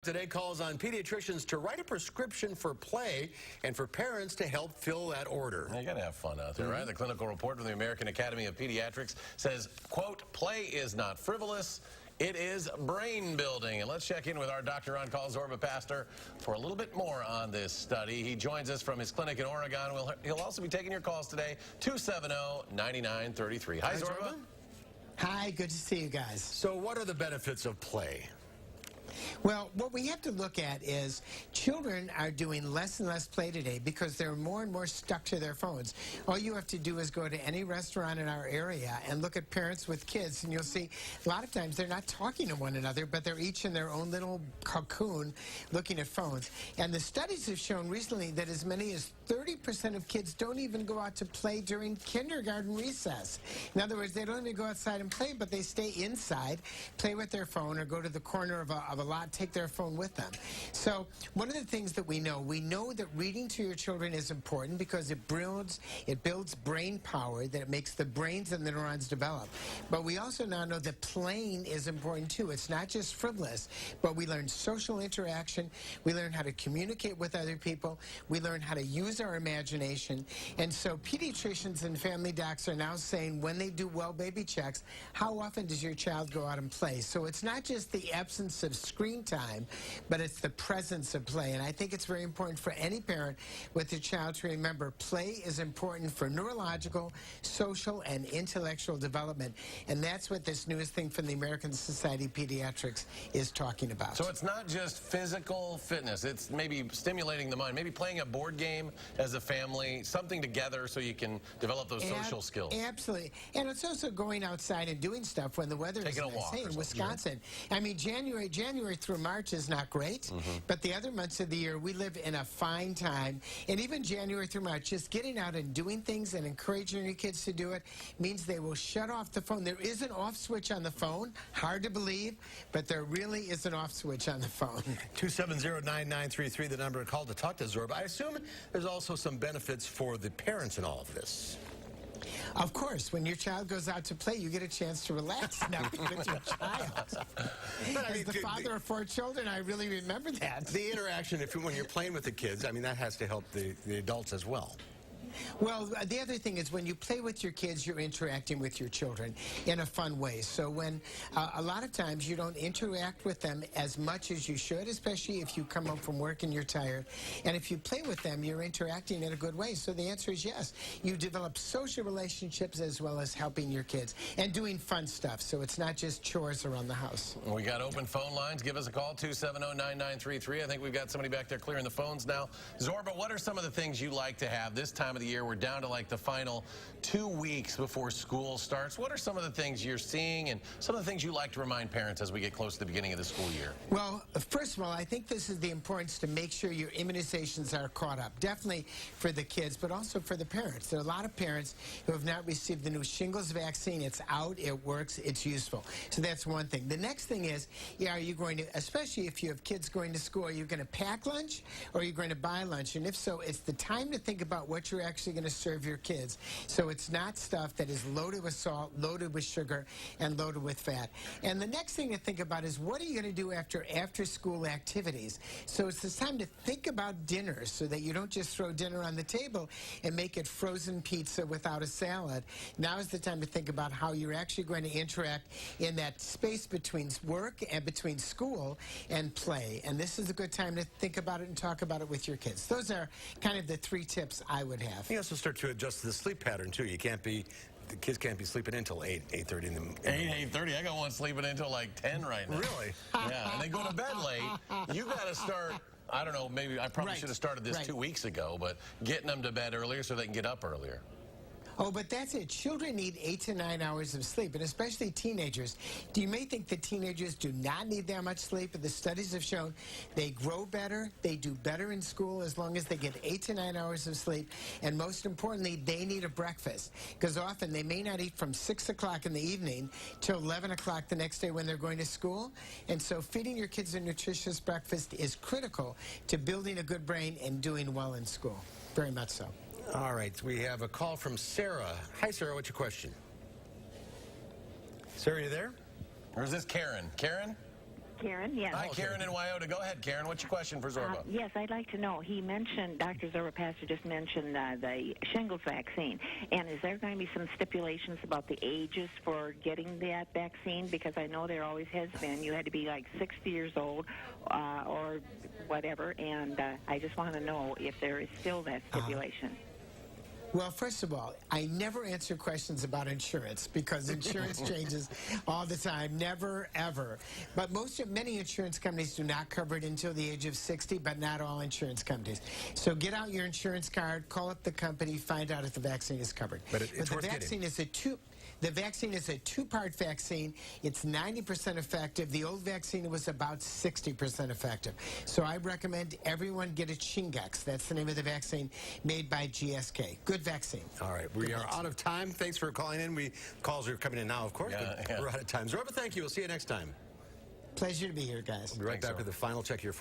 Today calls on pediatricians to write a prescription for play and for parents to help fill that order. You gotta have fun out there, right? The clinical report from the American Academy of Pediatrics says, quote, play is not frivolous, it is brain building. And let's check in with our doctor on call, Zorba pastor, for a little bit more on this study. He joins us from his clinic in Oregon. He'll also be taking your calls today, 270-9933. Hi, Zorba. Hi, good to see you guys. So what are the benefits of play? Well, what we have to look at is children are doing less and less play today because they're more and more stuck to their phones. All you have to do is go to any restaurant in our area and look at parents with kids, and you'll see a lot of times they're not talking to one another, but they're each in their own little cocoon looking at phones. And the studies have shown recently that as many as 30% of kids don't even go out to play during kindergarten recess. In other words, they don't even go outside and play, but they stay inside, play with their phone, or go to the corner of a lot, take their phone with them. So one of the things that we know that reading to your children is important because it builds brain power, that it makes the brains and the neurons develop. But we also now know that playing is important too. It's not just frivolous, but we learn social interaction, we learn how to communicate with other people, we learn how to use our imagination. And so pediatricians and family docs are now saying when they do well baby checks, how often does your child go out and play? So it's not just the absence of screen time, but it's the presence of play. And I think it's very important for any parent with a child to remember play is important for neurological, social, and intellectual development. And that's what this newest thing from the American Society of Pediatrics is talking about. So it's not just physical fitness. It's maybe stimulating the mind, maybe playing a board game as a family, something together so you can develop those social skills. Absolutely. And it's also going outside and doing stuff when the weather is nice. Hey, in Wisconsin, I mean, January through March is not great, but the other months of the year, we live in a fine time. And even January through March, just getting out and doing things and encouraging your kids to do it means they will shut off the phone. There is an off switch on the phone. Hard to believe, but there really is an off switch on the phone. 270-9933, the number to call to talk to Zorba. I assume there's also some benefits for the parents in all of this. Of course, when your child goes out to play, you get a chance to relax now with your child. As the father of 4 children, I really remember that. The interaction, when you're playing with the kids, I mean, that has to help the adults as well. Well, the other thing is when you play with your kids, you're interacting with your children in a fun way. So when a lot of times you don't interact with them as much as you should, especially if you come home from work and you're tired. And if you play with them, you're interacting in a good way. So the answer is yes. You develop social relationships as well as helping your kids and doing fun stuff. So it's not just chores around the house. We got open phone lines. Give us a call, 270-9933. I think we've got somebody back there clearing the phones now. Zorba, what are some of the things you like to have this time of the year? We're down to like the final 2 weeks before school starts. What are some of the things you're seeing and some of the things you like to remind parents as we get close to the beginning of the school year? Well, first of all, I think this is the importance to make sure your immunizations are caught up. Definitely for the kids, but also for the parents. There are a lot of parents who have not received the new shingles vaccine. It's out, it works, it's useful. So that's one thing. The next thing is, are you going to, especially if you have kids going to school, are you going to pack lunch or are you going to buy lunch? And if so, it's the time to think about what you're actually going to serve your kids. So it's not stuff that is loaded with salt, loaded with sugar, and loaded with fat. And the next thing to think about is what are you going to do after school activities? So it's this time to think about dinner so that you don't just throw dinner on the table and make it frozen pizza without a salad. Now is the time to think about how you're actually going to interact in that space between work and between school and play. And this is a good time to think about it and talk about it with your kids. Those are kind of the 3 tips I would have. You also start to adjust the sleep pattern too. The kids can't be sleeping until 8:30 in the morning. 8:30. I got one sleeping until like 10 right now. Really? Yeah, and they go to bed late. You got to start, I don't know, maybe I probably should have started this 2 weeks ago, but getting them to bed earlier so they can get up earlier. Oh, but that's it. Children need 8 to 9 hours of sleep, and especially teenagers. You may think that teenagers do not need that much sleep, but the studies have shown they grow better, they do better in school as long as they get 8 to 9 hours of sleep, and most importantly, they need a breakfast, because often they may not eat from 6 o'clock in the evening till 11 o'clock the next day when they're going to school, and so feeding your kids a nutritious breakfast is critical to building a good brain and doing well in school. Very much so. All right, we have a call from Sarah. Hi, Sarah, what's your question? Sarah, you there? Or is this Karen? Karen? Karen. Yes. Hi, Karen in Wyota. Go ahead, Karen. What's your question for Zorba? Yes, I'd like to know. He mentioned, Dr. Zorba Pastor just mentioned the shingles vaccine. And is there going to be some stipulations about the ages for getting that vaccine? Because I know there always has been. You had to be like 60 years old or whatever. And I just want to know if there is still that stipulation. Well, first of all, I never answer questions about insurance because insurance changes all the time, never, ever. But many insurance companies do not cover it until the age of 60, but not all insurance companies. So get out your insurance card, call up the company, find out if the vaccine is covered. But it's worth vaccine getting. The vaccine is a two-part vaccine. It's 90% effective. The old vaccine was about 60% effective. So I recommend everyone get a Shingrix. That's the name of the vaccine made by GSK. Good vaccine. All right, we are out of time. Thanks for calling in. Calls are coming in now, of course, but we're out of time. Zorba, thank you. We'll see you next time. Pleasure to be here, guys. We'll be right back with the final check here for